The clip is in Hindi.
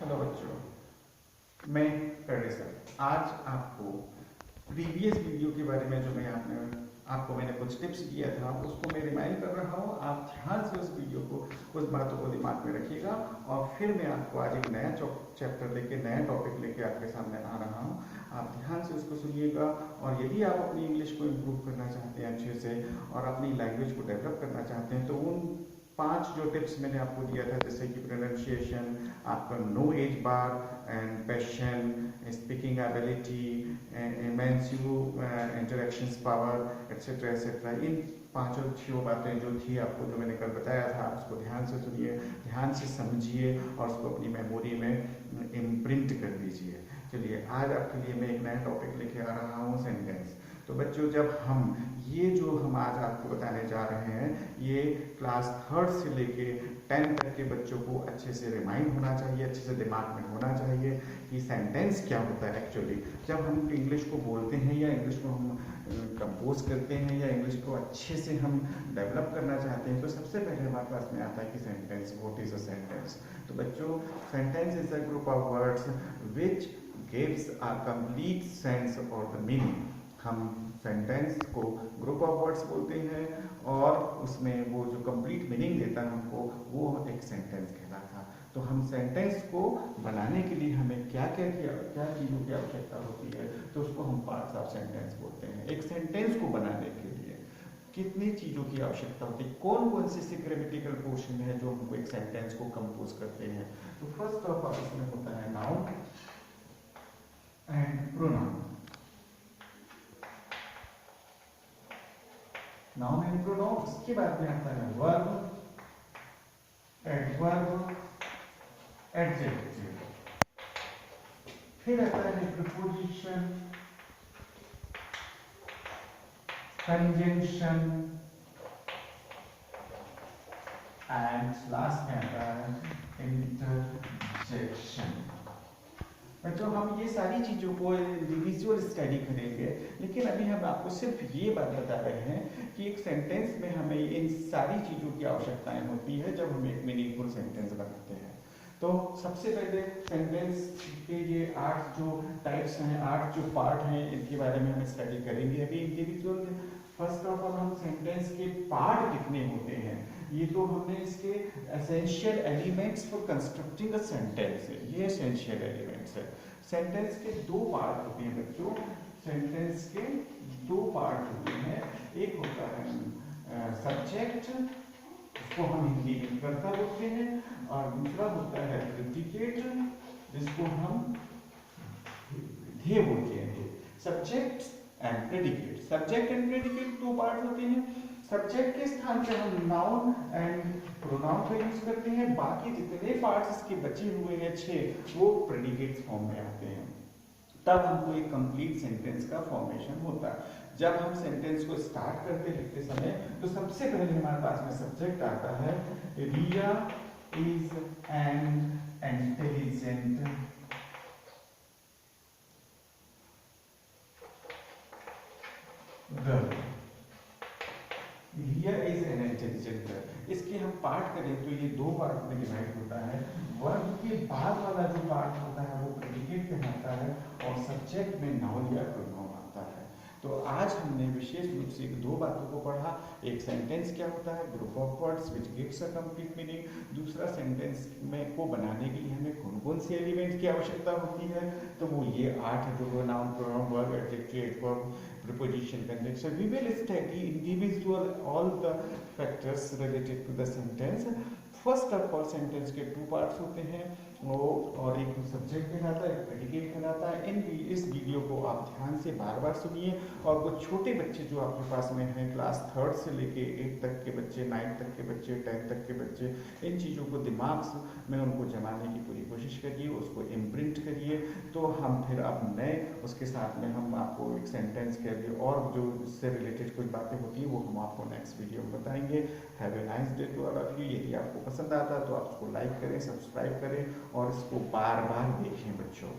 हेलो बच्चों, मैं कर्णे सर आज आपको प्रीवियस वीडियो के बारे में जो आपको मैंने कुछ टिप्स दिया था उसको मैं रिमाइंड कर रहा हूँ। आप ध्यान से उस वीडियो को, उस बातों को दिमाग में रखिएगा और फिर मैं आपको आज एक नया चैप्टर लेके, नया टॉपिक लेके आपके सामने आ रहा हूँ। आप ध्यान से उसको सुनिएगा और यदि आप अपनी इंग्लिश को इम्प्रूव करना चाहते हैं अच्छे से और अपनी लैंग्वेज को डेवलप करना चाहते हैं तो उन 5 जो टिप्स मैंने आपको दिया था, जैसे कि प्रोनाउंसिएशन, आपका knowledge bar and passion, speaking ability, immersive interactions power etcetera etcetera, इन 5 बातें जो थी आपको, जो मैंने कल बताया था, उसको ध्यान से सुनिए, ध्यान से समझिए और उसको अपनी मेमोरी में इम्प्रिंट कर दीजिए। चलिए, आज आपके लिए मैं एक नया टॉपिक लेके आ रहा हूँ, सेंटेंस। तो बच्चों, जब हम ये जो हम आज आपको बताने जा रहे हैं, ये क्लास 3rd से लेके 10 तक के बच्चों को अच्छे से रिमाइंड होना चाहिए, अच्छे से दिमाग में होना चाहिए कि सेंटेंस क्या होता है एक्चुअली। जब हम इंग्लिश को बोलते हैं या इंग्लिश को हम कंपोज करते हैं या इंग्लिश को अच्छे से हम डेवलप करना चाहते हैं तो सबसे पहले हमारे पास में आता है कि sentence, what is a sentence. तो बच्चों, sentence is a group of words which gives a complete sense और द मीनिंग। हम सेंटेंस को ग्रुप ऑफ वर्ड्स बोलते हैं और उसमें वो जो कंप्लीट मीनिंग देता है हमको, वो एक सेंटेंस कहलाता। तो हम सेंटेंस को बनाने के लिए हमें क्या चीज़ों की आवश्यकता होती है, तो उसको हम पार्ट्स ऑफ सेंटेंस बोलते हैं। एक सेंटेंस को बनाने के लिए कितनी चीज़ों की आवश्यकता होती है, कौन कौन से ग्रामेटिकल पोर्शन है जो हमको एक सेंटेंस को कंपोज करते हैं। तो फर्स्ट ऑफ ऑल इसमें होता है noun and pronoun. Noun and pronoun, उसके बाद में आता है वर्ब, एडवर्ब, एडजेक्टिव, फिर आता है प्रीपोजिशन, कंजंक्शन एंड लास्ट में आता है इंटरजेक्शन। तो हम ये सारी चीज़ों को इंडिविजुअल स्टडी करेंगे, लेकिन अभी हम आपको सिर्फ ये बात बता रहे हैं कि एक सेंटेंस में हमें इन सारी चीज़ों की आवश्यकताएं होती है जब हम एक मीनिंगफुल सेंटेंस बनाते हैं। तो सबसे पहले सेंटेंस के ये 8 जो टाइप्स हैं, 8 जो पार्ट हैं, इनके बारे में हम स्टडी करेंगे अभी इंडिविजुअल। फर्स्ट ऑफ ऑल, हम सेंटेंस के पार्ट कितने होते हैं, ये तो हमने इसके essential elements for constructing a sentence है, ये एसेंशियल एलिमेंट्स है। सेंटेंस के 2 पार्ट होते हैं बच्चों, सेंटेंस के 2 पार्ट होते हैं। एक होता है सब्जेक्ट, इसको हम हिंदी में कर्ता बोलते हैं, और दूसरा होता है प्रेडिकेट, जिसको हम ध्येय बोलते हैं। Subject and predicate, subject and predicate 2 part होते हैं। सब्जेक्ट के स्थान पे हम नाउन एंड प्रोनाउन का यूज करते हैं, बाकी जितने पार्ट्स इसके बचे हुए हैं 6, वो प्रेडिकेट फॉर्म में आते हैं। तब हमको एक कंप्लीट सेंटेंस का फॉर्मेशन होता है। जब हम सेंटेंस को स्टार्ट करते लिखते समय तो सबसे पहले हमारे पास में सब्जेक्ट आता है, Riya is an intelligent girl. Riya is an intelligent girl, इसके हम पार्ट करें तो ये 2 पार्ट में डिवाइड होता है। वर्ब के बाद वाला जो पार्ट होता है वो प्रेडिकेट कहलाता है और सब्जेक्ट में नाउन या प्रोनाउन आता है। तो आज हमने विशेष रूप से 2 बातों को पढ़ा। एक सेंटेंस क्या होता है, group of words which gives a complete meaning. दूसरा, सेंटेंस में को बनाने के लिए हमें कौन कौन से एलिमेंट की आवश्यकता होती है, तो वो ये 8 है, जो noun, pronoun, verb, adjective, adverb, preposition, conjunction. We will study individual all the factors related to the sentence. First of all, sentence के 2 पार्ट्स होते हैं, वो और एक सब्जेक्ट कहलाता है, एक प्रेडिकेट कहलाता है। इस वीडियो को आप ध्यान से बार बार सुनिए और वो छोटे बच्चे जो आपके पास में हैं, क्लास 3rd से लेके 8 तक के बच्चे, 9 तक के बच्चे, 10 तक के बच्चे, इन चीज़ों को दिमाग में उनको जमाने की पूरी कोशिश करिए, उसको इम्प्रिंट करिए। तो हम फिर अब नए उसके साथ में हम आपको एक सेंटेंस के लिए और जो इससे रिलेटेड कुछ बातें होती हैं वो हम आपको नेक्स्ट वीडियो में बताएंगे। Have a nice day to all of you. यदि आपको पसंद आता है तो आप उसको लाइक करें, सब्सक्राइब करें और इसको बार बार देखें बच्चों।